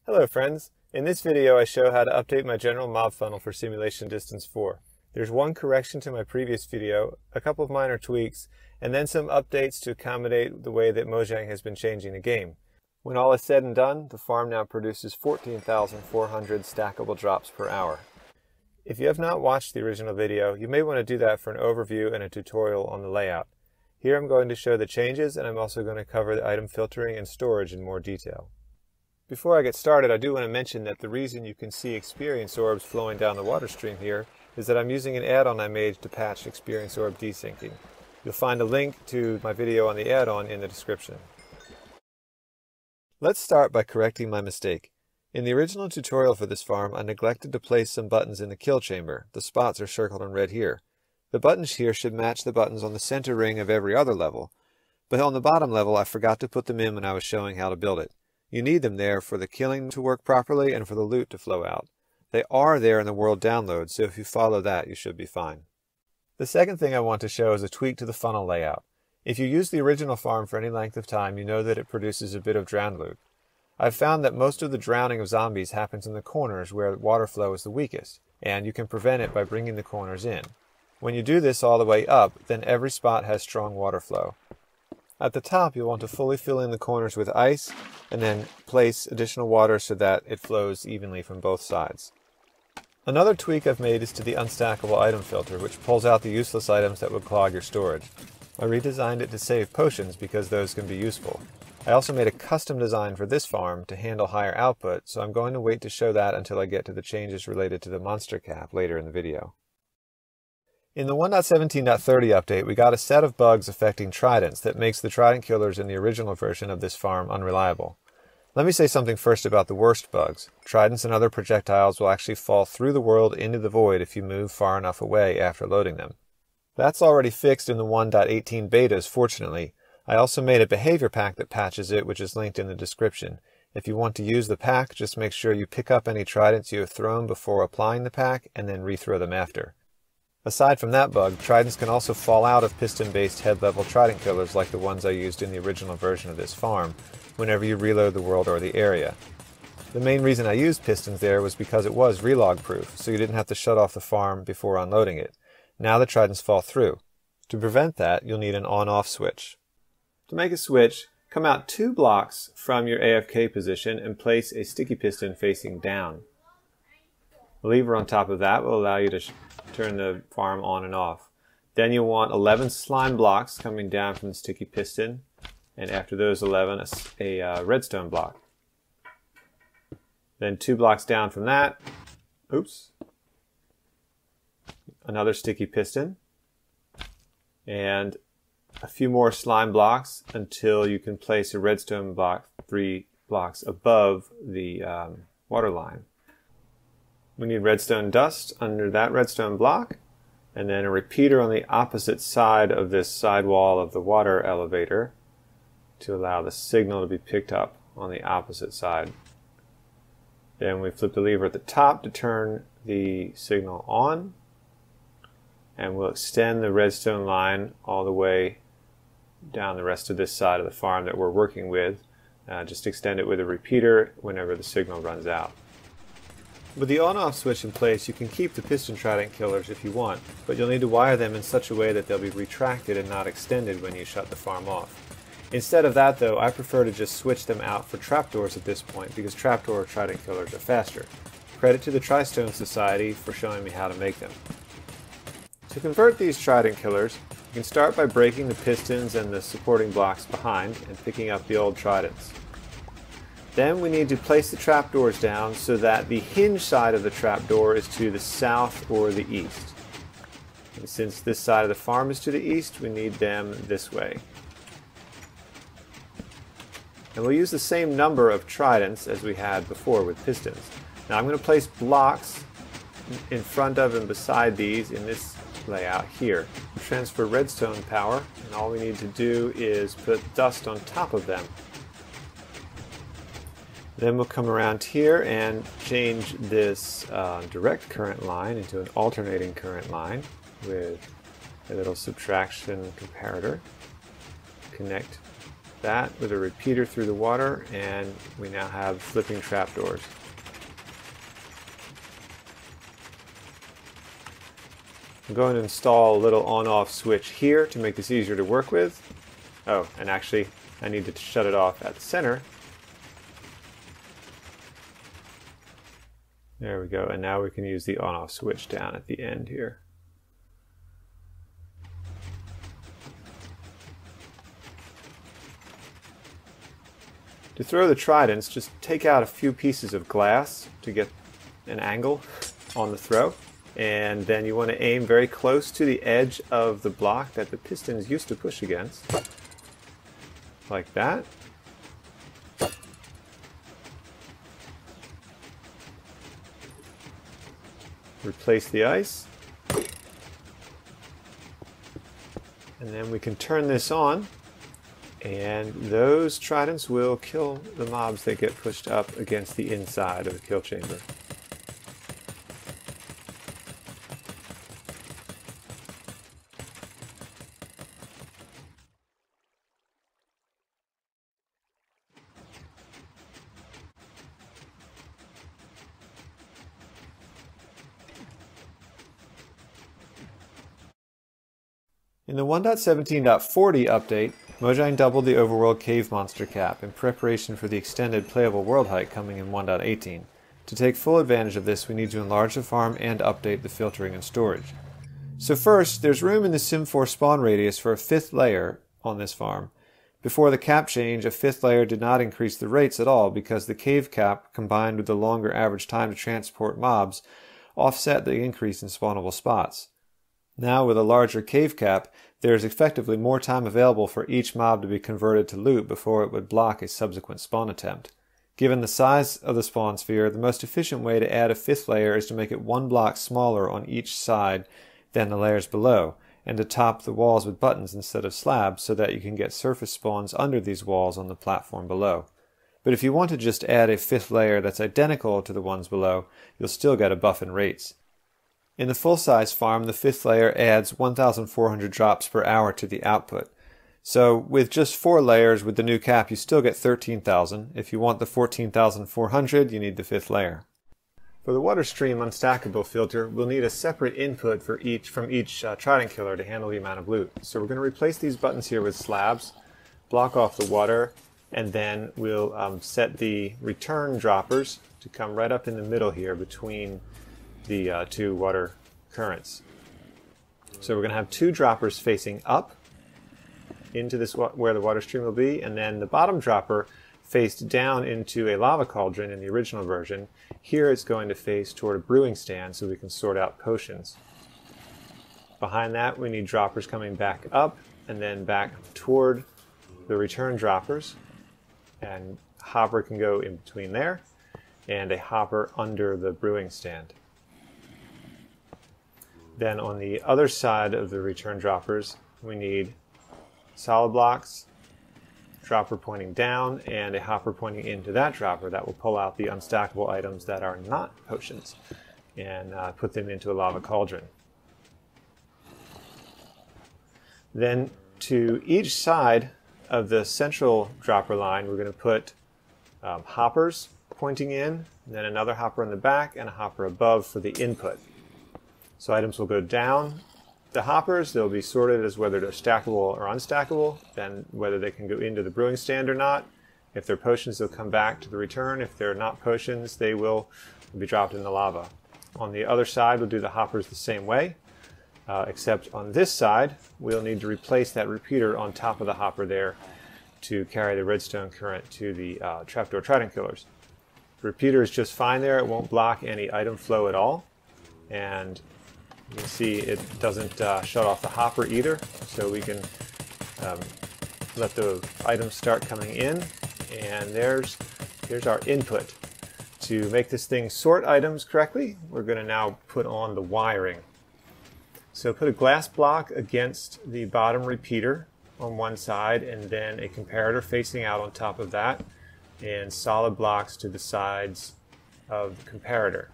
Hello friends! In this video I show how to update my general mob funnel for Simulation Distance 4. There's one correction to my previous video, a couple of minor tweaks, and then some updates to accommodate the way that Mojang has been changing the game. When all is said and done, the farm now produces 14,400 stackable drops per hour. If you have not watched the original video, you may want to do that for an overview and a tutorial on the layout. Here I'm going to show the changes, and I'm also going to cover the item filtering and storage in more detail. Before I get started, I do want to mention that the reason you can see experience orbs flowing down the water stream here is that I'm using an add-on I made to patch experience orb desyncing. You'll find a link to my video on the add-on in the description. Let's start by correcting my mistake. In the original tutorial for this farm, I neglected to place some buttons in the kill chamber. The spots are circled in red here. The buttons here should match the buttons on the center ring of every other level, but on the bottom level I forgot to put them in when I was showing how to build it. You need them there for the killing to work properly and for the loot to flow out. They are there in the world download, so if you follow that, you should be fine. The second thing I want to show is a tweak to the funnel layout. If you use the original farm for any length of time, you know that it produces a bit of drowned loot. I've found that most of the drowning of zombies happens in the corners where water flow is the weakest, and you can prevent it by bringing the corners in. When you do this all the way up, then every spot has strong water flow. At the top, you'll want to fully fill in the corners with ice, and then place additional water so that it flows evenly from both sides. Another tweak I've made is to the unstackable item filter, which pulls out the useless items that would clog your storage. I redesigned it to save potions because those can be useful. I also made a custom design for this farm to handle higher output, so I'm going to wait to show that until I get to the changes related to the monster cap later in the video. In the 1.17.30 update, we got a set of bugs affecting Tridents that makes the Trident killers in the original version of this farm unreliable. Let me say something first about the worst bugs. Tridents and other projectiles will actually fall through the world into the void if you move far enough away after loading them. That's already fixed in the 1.18 betas, fortunately. I also made a behavior pack that patches it, which is linked in the description. If you want to use the pack, just make sure you pick up any Tridents you have thrown before applying the pack and then rethrow them after. Aside from that bug, Tridents can also fall out of piston-based head-level Trident killers like the ones I used in the original version of this farm, whenever you reload the world or the area. The main reason I used pistons there was because it was relog-proof, so you didn't have to shut off the farm before unloading it. Now the Tridents fall through. To prevent that, you'll need an on-off switch. To make a switch, come out 2 blocks from your AFK position and place a sticky piston facing down. The lever on top of that will allow you to turn the farm on and off. Then you'll want 11 slime blocks coming down from the sticky piston, and after those 11, a redstone block. Then 2 blocks down from that, another sticky piston, and a few more slime blocks until you can place a redstone block 3 blocks above the water line. We need redstone dust under that redstone block, and then a repeater on the opposite side of this sidewall of the water elevator to allow the signal to be picked up on the opposite side. Then we flip the lever at the top to turn the signal on, and we'll extend the redstone line all the way down the rest of this side of the farm that we're working with. Just extend it with a repeater whenever the signal runs out. With the on-off switch in place, you can keep the piston Trident killers if you want, but you'll need to wire them in such a way that they'll be retracted and not extended when you shut the farm off. Instead of that though, I prefer to just switch them out for trapdoors at this point because trapdoor Trident killers are faster. Credit to the Tristone Society for showing me how to make them. To convert these Trident killers, you can start by breaking the pistons and the supporting blocks behind and picking up the old Tridents. Then we need to place the trapdoors down so that the hinge side of the trapdoor is to the south or the east. And since this side of the farm is to the east, we need them this way. And we'll use the same number of Tridents as we had before with pistons. Now I'm going to place blocks in front of and beside these in this layout here. Transfer redstone power, and all we need to do is put dust on top of them. Then we'll come around here and change this direct current line into an alternating current line with a little subtraction comparator. Connect that with a repeater through the water, and we now have flipping trapdoors. I'm going to install a little on-off switch here to make this easier to work with. Oh, and actually I need to shut it off at the center. There we go, and now we can use the on-off switch down at the end here. To throw the tridents, just take out a few pieces of glass to get an angle on the throw. And then you want to aim very close to the edge of the block that the pistons used to push against. Like that. Replace the ice. And then we can turn this on, and those tridents will kill the mobs that get pushed up against the inside of the kill chamber. In the 1.17.40 update, Mojang doubled the overworld cave monster cap in preparation for the extended playable world height coming in 1.18. To take full advantage of this, we need to enlarge the farm and update the filtering and storage. So first, there's room in the Sim4 spawn radius for a 5th layer on this farm. Before the cap change, a 5th layer did not increase the rates at all because the cave cap, combined with the longer average time to transport mobs, offset the increase in spawnable spots. Now, with a larger cave cap, there is effectively more time available for each mob to be converted to loot before it would block a subsequent spawn attempt. Given the size of the spawn sphere, the most efficient way to add a 5th layer is to make it 1 block smaller on each side than the layers below, and to top the walls with buttons instead of slabs so that you can get surface spawns under these walls on the platform below. But if you want to just add a 5th layer that's identical to the ones below, you'll still get a buff in rates. In the full-size farm, the 5th layer adds 1,400 drops per hour to the output. So with just 4 layers with the new cap, you still get 13,000. If you want the 14,400, you need the 5th layer. For the water stream unstackable filter, we'll need a separate input from each Trident killer to handle the amount of loot. So we're going to replace these buttons here with slabs, block off the water, and then we'll set the return droppers to come right up in the middle here between the two water currents. So we're going to have 2 droppers facing up into this where the water stream will be, and then the bottom dropper faced down into a lava cauldron in the original version. Here it's going to face toward a brewing stand so we can sort out potions. Behind that we need droppers coming back up and then back toward the return droppers, and a hopper can go in between there and a hopper under the brewing stand. Then on the other side of the return droppers, we need solid blocks, dropper pointing down, and a hopper pointing into that dropper that will pull out the unstackable items that are not potions and put them into a lava cauldron. Then to each side of the central dropper line, we're going to put hoppers pointing in, and then another hopper in the back and a hopper above for the input. So items will go down the hoppers. They'll be sorted as whether they're stackable or unstackable, then whether they can go into the brewing stand or not. If they're potions, they'll come back to the return. If they're not potions, they will be dropped in the lava. On the other side, we'll do the hoppers the same way, except on this side, we'll need to replace that repeater on top of the hopper there to carry the redstone current to the trapdoor Trident killers. The repeater is just fine there. It won't block any item flow at all. And you can see it doesn't shut off the hopper either, so we can let the items start coming in. And here's our input. To make this thing sort items correctly, we're going to now put on the wiring. So put a glass block against the bottom repeater on one side, and then a comparator facing out on top of that, and solid blocks to the sides of the comparator.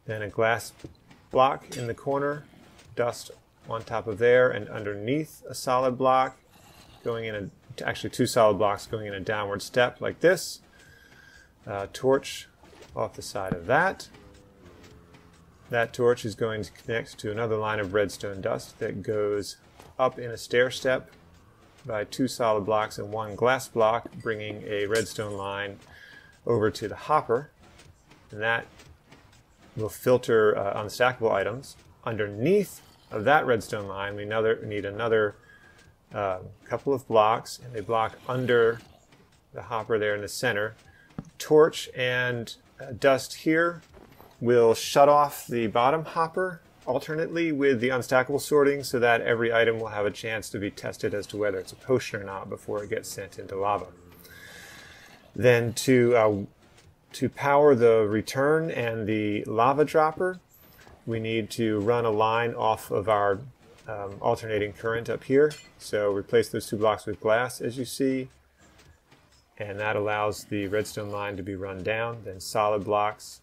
Then a glass block in the corner, dust on top of there, and underneath a solid block, going in a actually 2 solid blocks going in a downward step like this. Torch off the side of that. That torch is going to connect to another line of redstone dust that goes up in a stair step by 2 solid blocks and 1 glass block, bringing a redstone line over to the hopper. And that will filter unstackable items. Underneath of that redstone line, we need another couple of blocks, and they block under the hopper there in the center. Torch and dust here will shut off the bottom hopper alternately with the unstackable sorting, so that every item will have a chance to be tested as to whether it's a potion or not before it gets sent into lava. Then to power the return and the lava dropper, we need to run a line off of our alternating current up here. So replace those 2 blocks with glass, as you see, and that allows the redstone line to be run down. Then solid blocks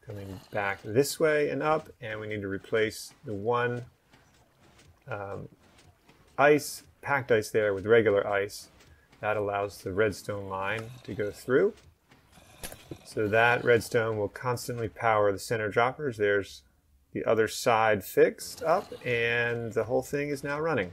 coming back this way and up, and we need to replace the 1 packed ice there with regular ice. That allows the redstone line to go through. So that redstone will constantly power the center droppers. There's the other side fixed up, and the whole thing is now running.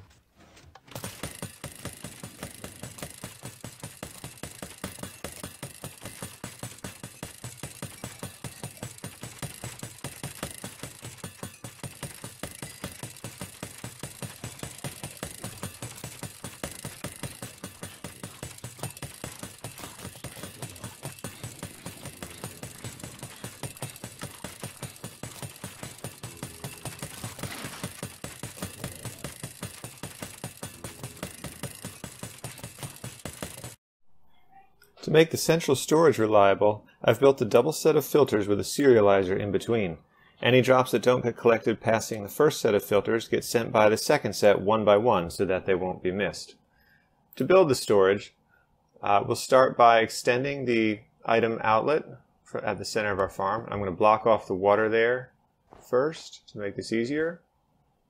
To make the central storage reliable, I've built a double set of filters with a serializer in between. Any drops that don't get collected passing the first set of filters get sent by the second set one by one so that they won't be missed. To build the storage, we'll start by extending the item outlet at the center of our farm. I'm going to block off the water there first to make this easier,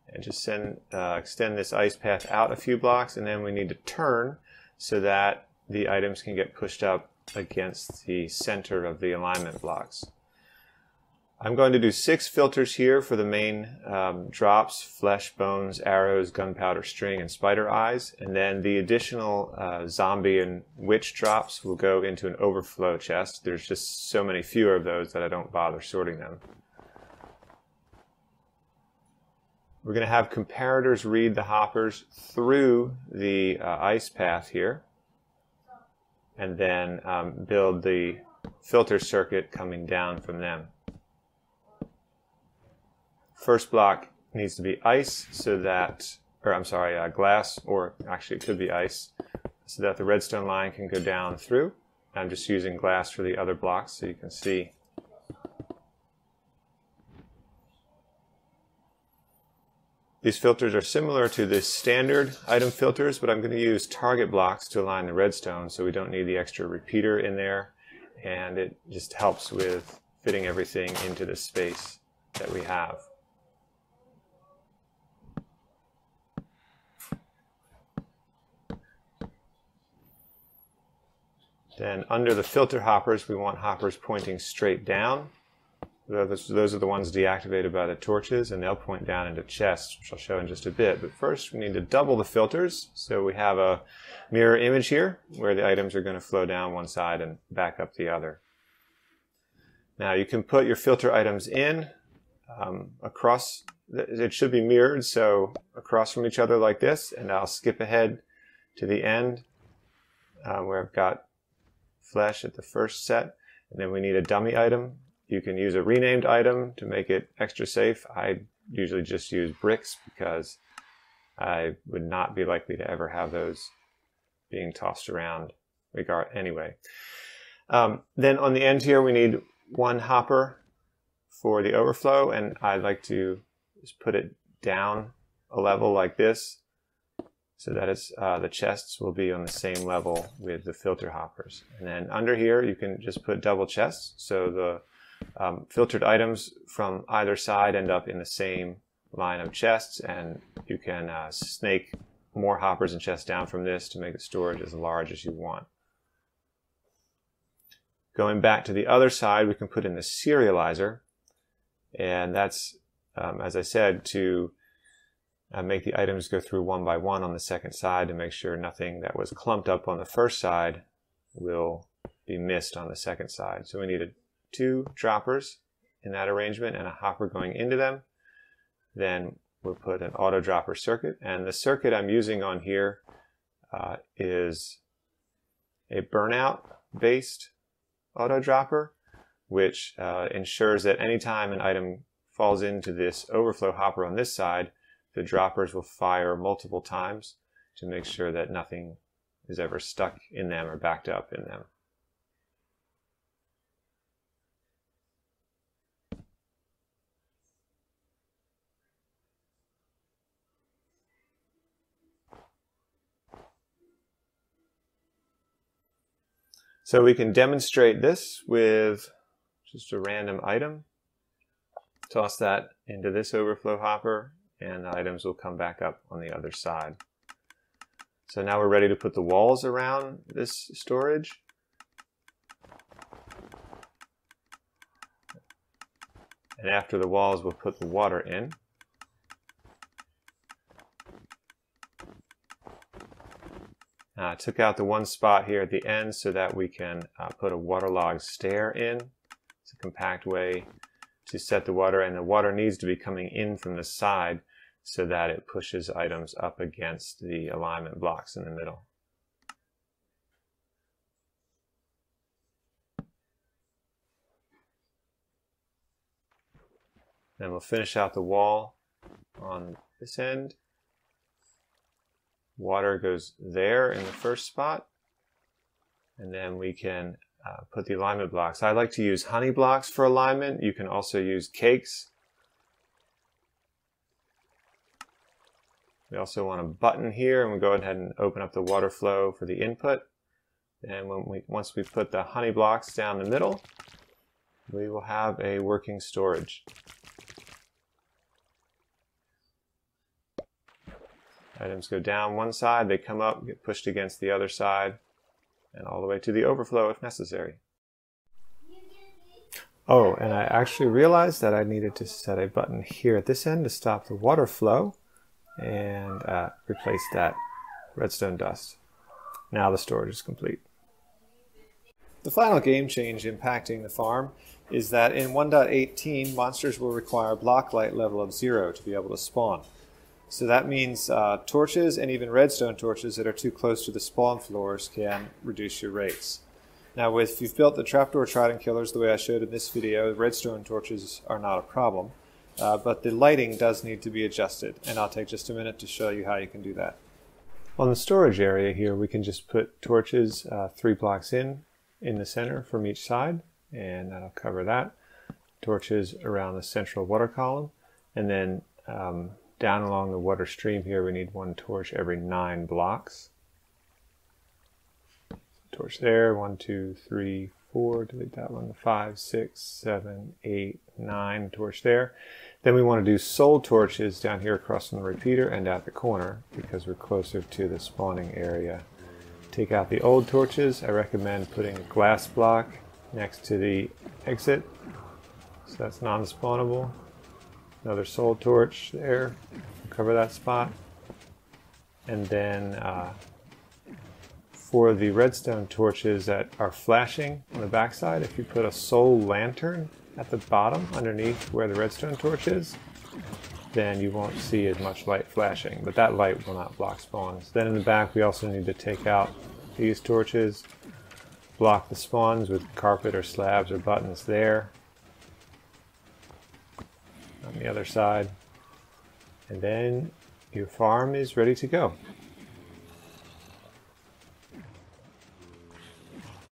and just extend this ice path out a few blocks, and then we need to turn so that the items can get pushed up against the center of the alignment blocks. I'm going to do 6 filters here for the main drops: flesh, bones, arrows, gunpowder, string, and spider eyes. And then the additional zombie and witch drops will go into an overflow chest. There's just so many fewer of those that I don't bother sorting them. We're going to have comparators read the hoppers through the ice path here, and then build the filter circuit coming down from them. First block needs to be ice, so that, glass, or actually it could be ice, so that the redstone line can go down through. I'm just using glass for the other blocks so you can see. These filters are similar to the standard item filters, but I'm going to use target blocks to align the redstone, so we don't need the extra repeater in there, and it just helps with fitting everything into the space that we have. Then under the filter hoppers, we want hoppers pointing straight down. Those are the ones deactivated by the torches, and they'll point down into chests, which I'll show in just a bit. But first we need to double the filters, so we have a mirror image here where the items are going to flow down one side and back up the other. Now you can put your filter items in across, it should be mirrored, so across from each other like this, and I'll skip ahead to the end where I've got flesh at the first set, and then we need a dummy item. You can use a renamed item to make it extra safe. I usually just use bricks because I would not be likely to ever have those being tossed around anyway. Then on the end here we need 1 hopper for the overflow, and I'd like to just put it down a level like this so that the chests will be on the same level with the filter hoppers. And then under here you can just put double chests, so the filtered items from either side end up in the same line of chests, and you can snake more hoppers and chests down from this to make the storage as large as you want. Going back to the other side, we can put in the serializer, and that's, as I said, to make the items go through one by one on the second side to make sure nothing that was clumped up on the first side will be missed on the second side. So we needed 2 droppers in that arrangement and a hopper going into them. Then we'll put an auto dropper circuit, and the circuit I'm using on here is a burnout based auto dropper, which ensures that anytime an item falls into this overflow hopper on this side, the droppers will fire multiple times to make sure that nothing is ever stuck in them or backed up in them. So we can demonstrate this with just a random item. Toss that into this overflow hopper, and the items will come back up on the other side. So now we're ready to put the walls around this storage. And after the walls, we'll put the water in. I took out the one spot here at the end so that we can put a waterlogged stair in. It's a compact way to set the water, and the water needs to be coming in from the side so that it pushes items up against the alignment blocks in the middle. Then we'll finish out the wall on this end. Water goes there in the first spot, and then we can put the alignment blocks. I like to use honey blocks for alignment. You can also use cakes. We also want a button here, and we'll go ahead and open up the water flow for the input. And once we put the honey blocks down the middle, we will have a working storage. Items go down one side, they come up, get pushed against the other side, and all the way to the overflow if necessary. Oh, and I actually realized that I needed to set a button here at this end to stop the water flow and replace that redstone dust. Now the storage is complete. The final game change impacting the farm is that in 1.18, monsters will require block light level of 0 to be able to spawn. So that means torches and even redstone torches that are too close to the spawn floors can reduce your rates. Now if you've built the trapdoor trident killers the way I showed in this video, redstone torches are not a problem. But the lighting does need to be adjusted, and I'll take just a minute to show you how you can do that. On the storage area here, we can just put torches 3 blocks in the center from each side, and that'll cover that. Torches around the central water column, and then down along the water stream here, we need 1 torch every 9 blocks. Torch there, 1, 2, 3, 4, delete that one, 5, 6, 7, 8, 9, torch there. Then we want to do soul torches down here across from the repeater and at the corner because we're closer to the spawning area. Take out the old torches. I recommend putting a glass block next to the exit, so that's non-spawnable. Another soul torch there, cover that spot. And then for the redstone torches that are flashing on the backside, if you put a soul lantern at the bottom underneath where the redstone torch is, then you won't see as much light flashing, but that light will not block spawns. Then in the back we also need to take out these torches, block the spawns with carpet or slabs or buttons there. On the other side, and then your farm is ready to go.